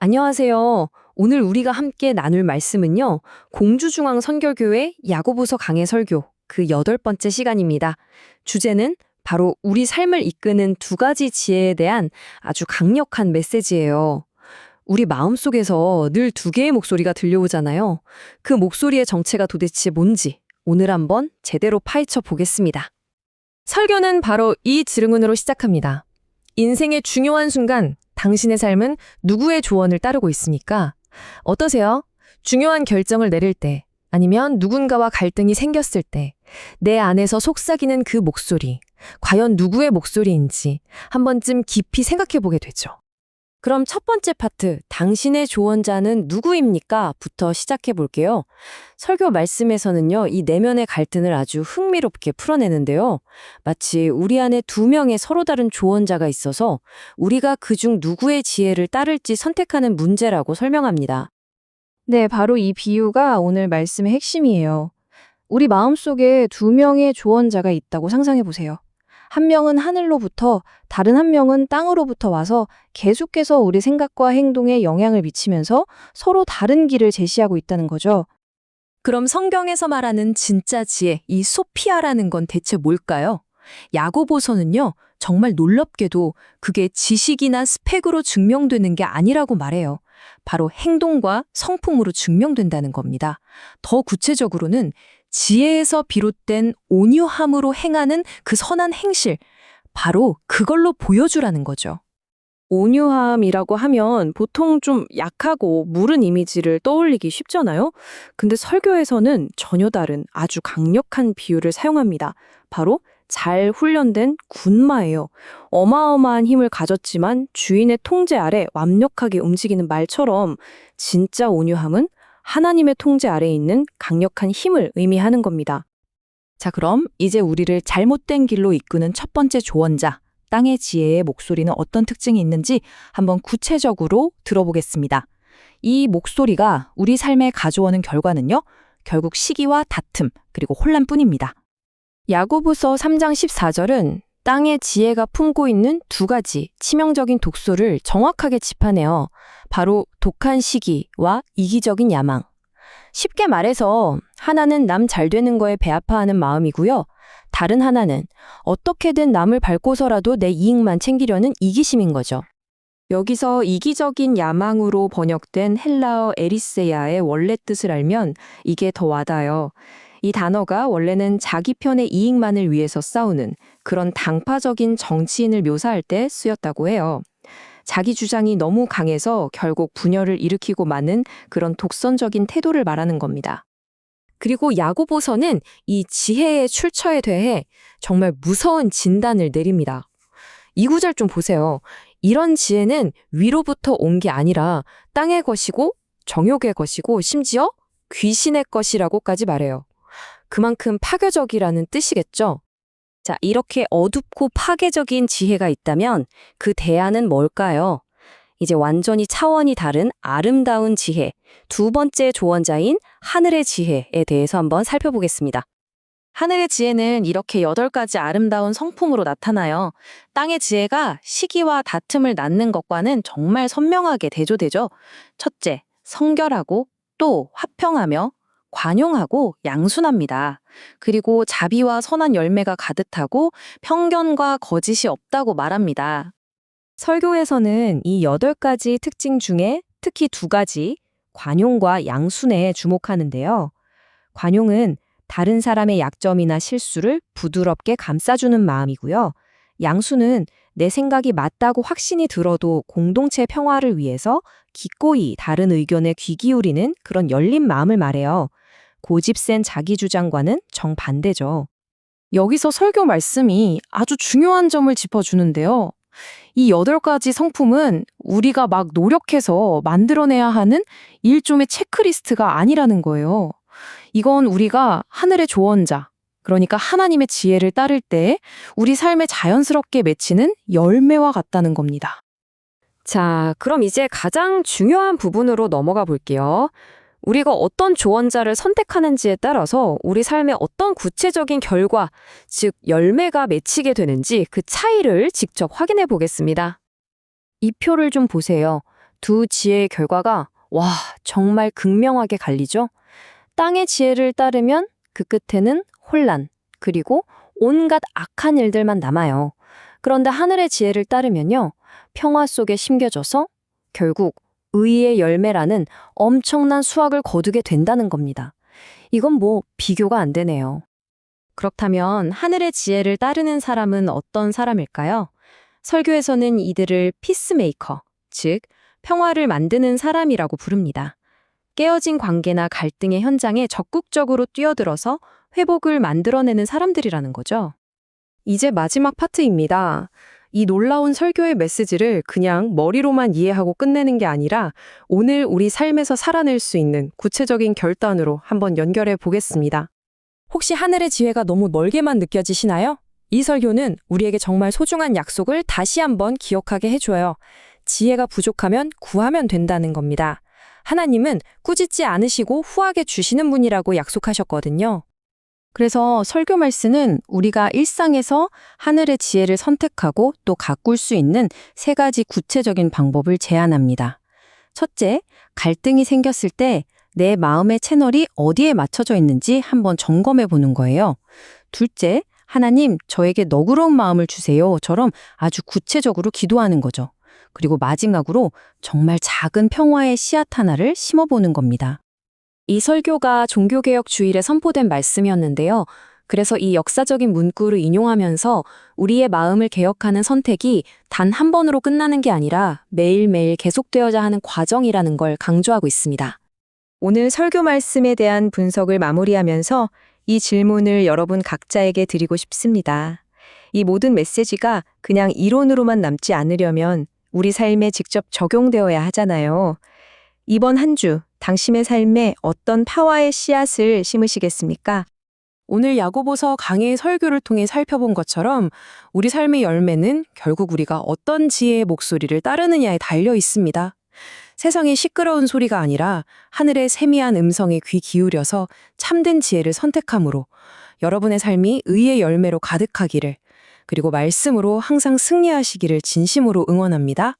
안녕하세요. 오늘 우리가 함께 나눌 말씀은요, 공주중앙 선결교회 야고보서 강해 설교 그 8번째 시간입니다. 주제는 바로 우리 삶을 이끄는 두 가지 지혜에 대한 아주 강력한 메시지예요. 우리 마음속에서 늘 두 개의 목소리가 들려오잖아요. 그 목소리의 정체가 도대체 뭔지 오늘 한번 제대로 파헤쳐 보겠습니다. 설교는 바로 이 질문으로 시작합니다. 인생의 중요한 순간, 당신의 삶은 누구의 조언을 따르고 있습니까? 어떠세요? 중요한 결정을 내릴 때, 아니면 누군가와 갈등이 생겼을 때, 내 안에서 속삭이는 그 목소리, 과연 누구의 목소리인지 한 번쯤 깊이 생각해 보게 되죠. 그럼 첫 번째 파트, 당신의 조언자는 누구입니까? 부터 시작해 볼게요. 설교 말씀에서는요, 이 내면의 갈등을 아주 흥미롭게 풀어내는데요. 마치 우리 안에 두 명의 서로 다른 조언자가 있어서 우리가 그중 누구의 지혜를 따를지 선택하는 문제라고 설명합니다. 네, 바로 이 비유가 오늘 말씀의 핵심이에요. 우리 마음속에 두 명의 조언자가 있다고 상상해 보세요. 한 명은 하늘로부터, 다른 한 명은 땅으로부터 와서 계속해서 우리 생각과 행동에 영향을 미치면서 서로 다른 길을 제시하고 있다는 거죠. 그럼 성경에서 말하는 진짜 지혜, 이 소피아라는 건 대체 뭘까요? 야고보서는요, 정말 놀랍게도 그게 지식이나 스펙으로 증명되는 게 아니라고 말해요. 바로 행동과 성품으로 증명된다는 겁니다. 더 구체적으로는 지혜에서 비롯된 온유함으로 행하는 그 선한 행실, 바로 그걸로 보여주라는 거죠. 온유함이라고 하면 보통 좀 약하고 무른 이미지를 떠올리기 쉽잖아요. 근데 설교에서는 전혀 다른 아주 강력한 비유를 사용합니다. 바로 잘 훈련된 군마예요. 어마어마한 힘을 가졌지만 주인의 통제 아래 완벽하게 움직이는 말처럼 진짜 온유함은 하나님의 통제 아래에 있는 강력한 힘을 의미하는 겁니다. 자, 그럼 이제 우리를 잘못된 길로 이끄는 첫 번째 조언자, 땅의 지혜의 목소리는 어떤 특징이 있는지 한번 구체적으로 들어보겠습니다. 이 목소리가 우리 삶에 가져오는 결과는요, 결국 시기와 다툼, 그리고 혼란뿐입니다. 야고보서 3장 14절은 땅의 지혜가 품고 있는 두 가지 치명적인 독소를 정확하게 짚어내요. 바로 독한 시기와 이기적인 야망. 쉽게 말해서 하나는 남 잘 되는 거에 배아파하는 마음이고요. 다른 하나는 어떻게든 남을 밟고서라도 내 이익만 챙기려는 이기심인 거죠. 여기서 이기적인 야망으로 번역된 헬라어 에리세야의 원래 뜻을 알면 이게 더 와닿아요. 이 단어가 원래는 자기 편의 이익만을 위해서 싸우는 그런 당파적인 정치인을 묘사할 때 쓰였다고 해요. 자기 주장이 너무 강해서 결국 분열을 일으키고 마는 그런 독선적인 태도를 말하는 겁니다. 그리고 야고보서는 이 지혜의 출처에 대해 정말 무서운 진단을 내립니다. 이 구절 좀 보세요. 이런 지혜는 위로부터 온 게 아니라 땅의 것이고 정욕의 것이고 심지어 귀신의 것이라고까지 말해요. 그만큼 파괴적이라는 뜻이겠죠? 자, 이렇게 어둡고 파괴적인 지혜가 있다면 그 대안은 뭘까요? 이제 완전히 차원이 다른 아름다운 지혜, 두 번째 조언자인 하늘의 지혜에 대해서 한번 살펴보겠습니다. 하늘의 지혜는 이렇게 8가지 아름다운 성품으로 나타나요. 땅의 지혜가 시기와 다툼을 낳는 것과는 정말 선명하게 대조되죠. 첫째, 성결하고 또 화평하며 관용하고 양순합니다. 그리고 자비와 선한 열매가 가득하고 편견과 거짓이 없다고 말합니다. 설교에서는 이 8가지 특징 중에 특히 2가지, 관용과 양순에 주목하는데요. 관용은 다른 사람의 약점이나 실수를 부드럽게 감싸주는 마음이고요. 양순은 내 생각이 맞다고 확신이 들어도 공동체 평화를 위해서 기꺼이 다른 의견에 귀 기울이는 그런 열린 마음을 말해요. 고집센 자기 주장과는 정반대죠. 여기서 설교 말씀이 아주 중요한 점을 짚어주는데요. 이 8가지 성품은 우리가 막 노력해서 만들어내야 하는 일종의 체크리스트가 아니라는 거예요. 이건 우리가 하늘의 조언자, 그러니까 하나님의 지혜를 따를 때 우리 삶에 자연스럽게 맺히는 열매와 같다는 겁니다. 자, 그럼 이제 가장 중요한 부분으로 넘어가 볼게요. 우리가 어떤 조언자를 선택하는지에 따라서 우리 삶에 어떤 구체적인 결과, 즉 열매가 맺히게 되는지 그 차이를 직접 확인해 보겠습니다. 이 표를 좀 보세요. 두 지혜의 결과가 정말 극명하게 갈리죠. 땅의 지혜를 따르면 그 끝에는 혼란, 그리고 온갖 악한 일들만 남아요. 그런데 하늘의 지혜를 따르면요, 평화 속에 심겨져서 결국 의의 열매라는 엄청난 수확을 거두게 된다는 겁니다. 이건 비교가 안 되네요. 그렇다면 하늘의 지혜를 따르는 사람은 어떤 사람일까요? 설교에서는 이들을 피스메이커, 즉 평화를 만드는 사람이라고 부릅니다. 깨어진 관계나 갈등의 현장에 적극적으로 뛰어들어서 회복을 만들어내는 사람들이라는 거죠. 이제 마지막 파트입니다. 이 놀라운 설교의 메시지를 그냥 머리로만 이해하고 끝내는 게 아니라 오늘 우리 삶에서 살아낼 수 있는 구체적인 결단으로 한번 연결해 보겠습니다. 혹시 하늘의 지혜가 너무 멀게만 느껴지시나요? 이 설교는 우리에게 정말 소중한 약속을 다시 한번 기억하게 해줘요. 지혜가 부족하면 구하면 된다는 겁니다. 하나님은 꾸짖지 않으시고 후하게 주시는 분이라고 약속하셨거든요. 그래서 설교 말씀은 우리가 일상에서 하늘의 지혜를 선택하고 또 가꿀 수 있는 3가지 구체적인 방법을 제안합니다. 첫째, 갈등이 생겼을 때 내 마음의 채널이 어디에 맞춰져 있는지 한번 점검해 보는 거예요. 둘째, 하나님, 저에게 너그러운 마음을 주세요처럼 아주 구체적으로 기도하는 거죠. 그리고 마지막으로 정말 작은 평화의 씨앗 하나를 심어보는 겁니다. 이 설교가 종교개혁 주일에 선포된 말씀이었는데요. 그래서 이 역사적인 문구를 인용하면서 우리의 마음을 개혁하는 선택이 단 한 번으로 끝나는 게 아니라 매일매일 계속되어야 하는 과정이라는 걸 강조하고 있습니다. 오늘 설교 말씀에 대한 분석을 마무리하면서 이 질문을 여러분 각자에게 드리고 싶습니다. 이 모든 메시지가 그냥 이론으로만 남지 않으려면 우리 삶에 직접 적용되어야 하잖아요. 이번 한 주 당신의 삶에 어떤 평화의 씨앗을 심으시겠습니까? 오늘 야고보서 강해의 설교를 통해 살펴본 것처럼 우리 삶의 열매는 결국 우리가 어떤 지혜의 목소리를 따르느냐에 달려 있습니다. 세상의 시끄러운 소리가 아니라 하늘의 세미한 음성에 귀 기울여서 참된 지혜를 선택함으로 여러분의 삶이 의의 열매로 가득하기를, 그리고 말씀으로 항상 승리하시기를 진심으로 응원합니다.